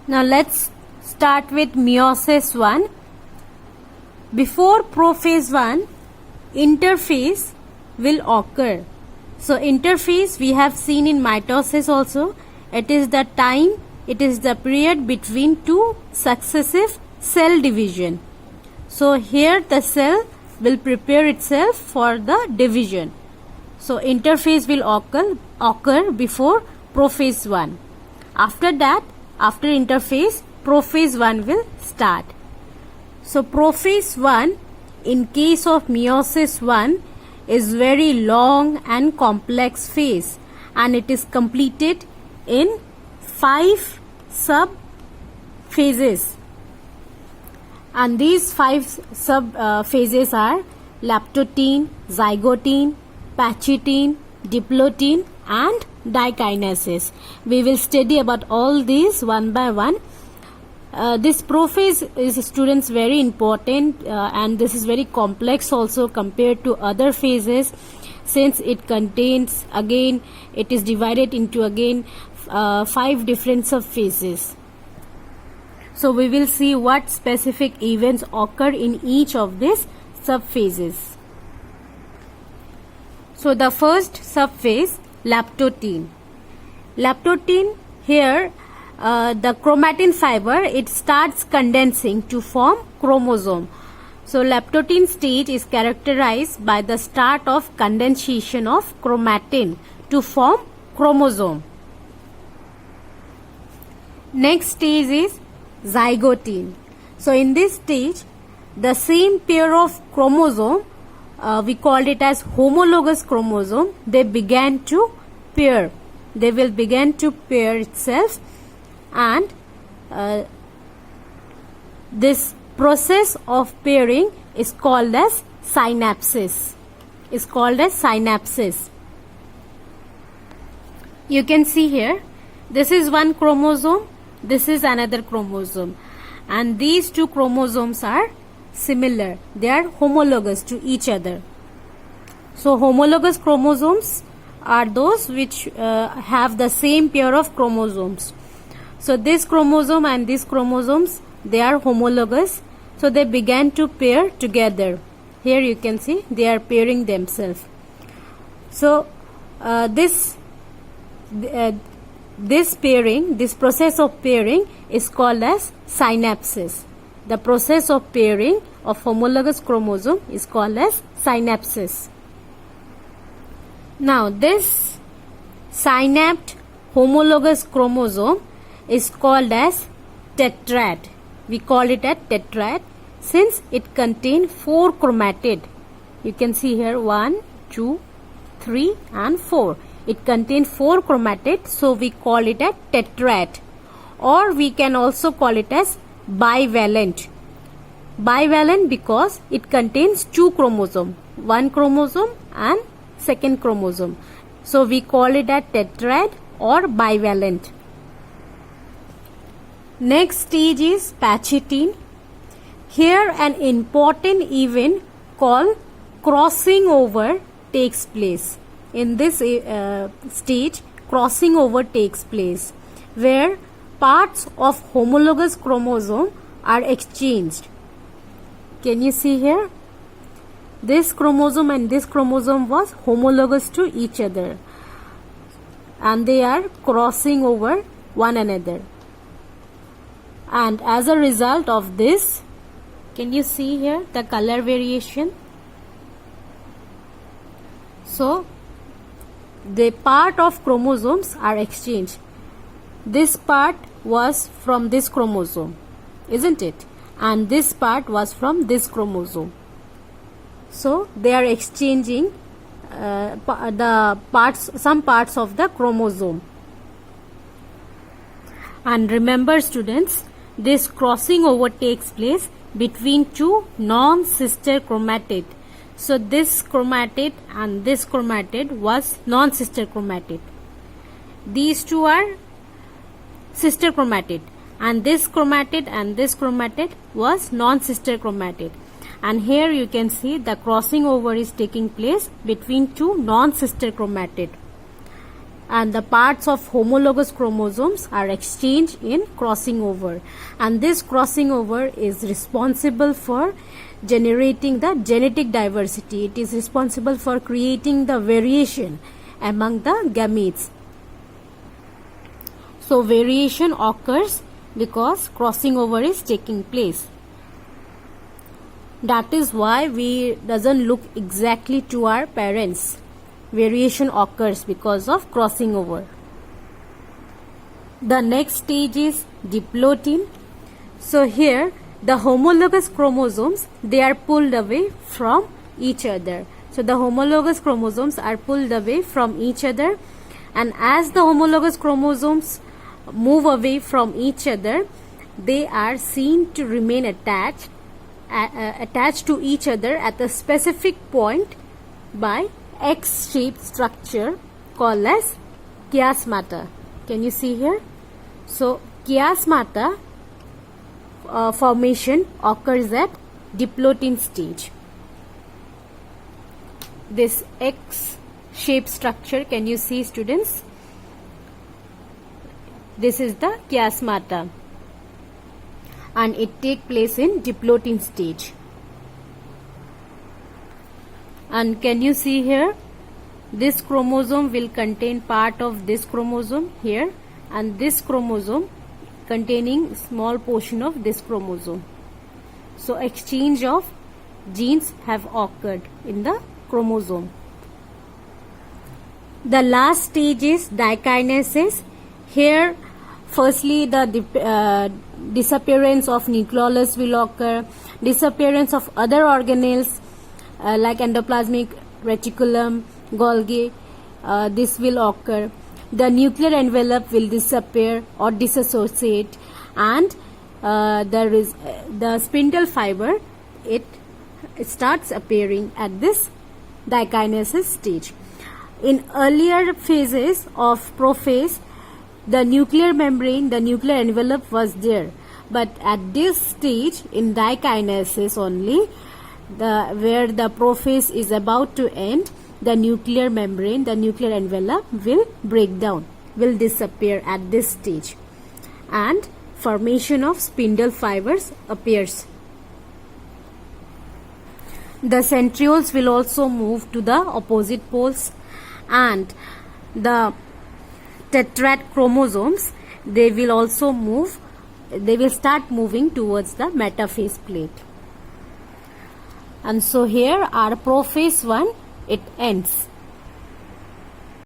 Now let's start with meiosis 1. Before prophase 1, interphase will occur. So interphase we have seen in mitosis also. It is the period between two successive cell division. So here the cell will prepare itself for the division. So interphase will occur before prophase 1. After that, after interphase, prophase 1 will start. So prophase 1 in case of meiosis 1 is very long and complex phase, and it is completed in 5 sub phases. And these 5 sub phases are lactotene, zygotene, pachytene, diplotin and dikinesis. We will study about all these one by one. This prophase is, students, very important and this is very complex also compared to other phases, since it contains, again, it is divided into 5 different sub phases. So we will see what specific events occur in each of these sub phases. So the first sub phase, lactotene. Lactotene, here the chromatin fiber, it starts condensing to form chromosome. So lactotene stage is characterized by the start of condensation of chromatin to form chromosome. Next stage is zygotene. So in this stage, the same pair of chromosome, we called it as homologous chromosome, they began to pair. They will begin to pair itself, and this process of pairing is called as synapsis. You can see here, this is one chromosome, this is another chromosome, and these two chromosomes are similar. They are homologous to each other. So homologous chromosomes are those which have the same pair of chromosomes. So this chromosome and these chromosomes, they are homologous. So they began to pair together. Here you can see they are pairing themselves. So this pairing, this process of pairing is called as synapsis. The process of pairing of homologous chromosome is called as synapsis. Now this synapsed homologous chromosome is called as tetrad. We call it a tetrad since it contains 4 chromatid. You can see here 1, 2, 3 and 4. It contains 4 chromatid, so we call it a tetrad, or we can also call it as bivalent. Bivalent because it contains 2 chromosomes, 1 chromosome and 2nd chromosome. So we call it a tetrad or bivalent. Next stage is pachytene. Here an important event called crossing over takes place. In this stage, crossing over takes place, where parts of homologous chromosome are exchanged. Can you see here? This chromosome and this chromosome was homologous to each other, and they are crossing over one another. And as a result of this, can you see here the color variation? So the part of chromosomes are exchanged. This part was from this chromosome, isn't it? And this part was from this chromosome. So they are exchanging some parts of the chromosome. And remember, students, this crossing over takes place between 2 non-sister chromatid. So this chromatid and this chromatid was non-sister chromatid. These two are sister chromatid, and this chromatid and this chromatid was non-sister chromatid. And here you can see the crossing over is taking place between 2 non-sister chromatid. and the parts of homologous chromosomes are exchanged in crossing over, and this crossing over is responsible for generating the genetic diversity. It is responsible for creating the variation among the gametes. So variation occurs because crossing over is taking place. That is why we doesn't look exactly to our parents. Variation occurs because of crossing over. The next stage is diplotin. So here the homologous chromosomes, they are pulled away from each other. So the homologous chromosomes are pulled away from each other, and as the homologous chromosomes move away from each other, they are seen to remain attached to each other at a specific point by X-shaped structure called as chiasmata. Can you see here? So chiasmata formation occurs at diplotin stage. This X-shaped structure, can you see, students? This is the chiasmata, and it takes place in diplotin stage. And can you see here, this chromosome will contain part of this chromosome here, and this chromosome containing small portion of this chromosome. So exchange of genes have occurred in the chromosome. The last stage is dikinesis. Here firstly the disappearance of nucleolus will occur, disappearance of other organelles like endoplasmic reticulum, Golgi, this will occur. The nuclear envelope will disappear or dissociate, and there is the spindle fiber, it starts appearing at this dikinesis stage. In earlier phases of prophase, the nuclear membrane, the nuclear envelope was there, but at this stage in dikinesis only, where the prophase is about to end, the nuclear membrane, the nuclear envelope will break down, will disappear at this stage, and formation of spindle fibers appears. The centrioles will also move to the opposite poles, and the tetrad chromosomes, they will also move, they will start moving towards the metaphase plate. And so here our prophase 1, it ends.